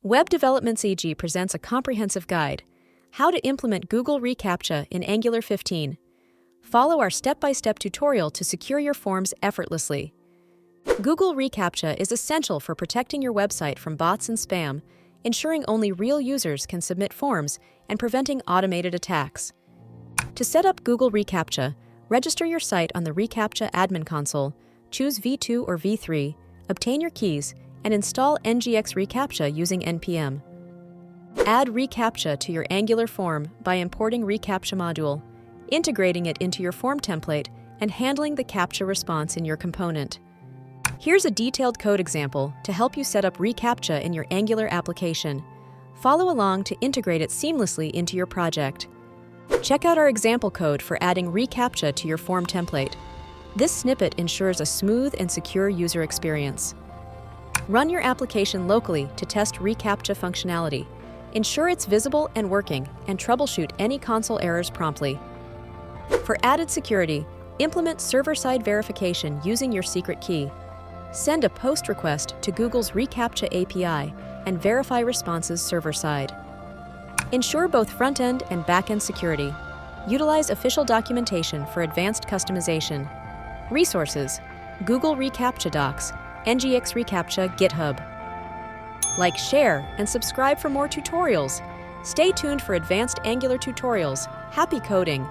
Web Development CG presents a comprehensive guide, How to Implement Google reCAPTCHA in Angular 15. Follow our step-by-step tutorial to secure your forms effortlessly. Google reCAPTCHA is essential for protecting your website from bots and spam, ensuring only real users can submit forms and preventing automated attacks. To set up Google reCAPTCHA, register your site on the reCAPTCHA admin console, choose V2 or V3, obtain your keys, and install NGX reCAPTCHA using npm. Add reCAPTCHA to your Angular form by importing reCAPTCHA module, integrating it into your form template, and handling the CAPTCHA response in your component. Here's a detailed code example to help you set up reCAPTCHA in your Angular application. Follow along to integrate it seamlessly into your project. Check out our example code for adding reCAPTCHA to your form template. This snippet ensures a smooth and secure user experience. Run your application locally to test reCAPTCHA functionality. Ensure it's visible and working, and troubleshoot any console errors promptly. For added security, implement server-side verification using your secret key. Send a POST request to Google's reCAPTCHA API and verify responses server-side. Ensure both front-end and back-end security. Utilize official documentation for advanced customization. Resources: Google reCAPTCHA Docs, NGX reCAPTCHA GitHub. Like, share, and subscribe for more tutorials. Stay tuned for advanced Angular tutorials. Happy coding!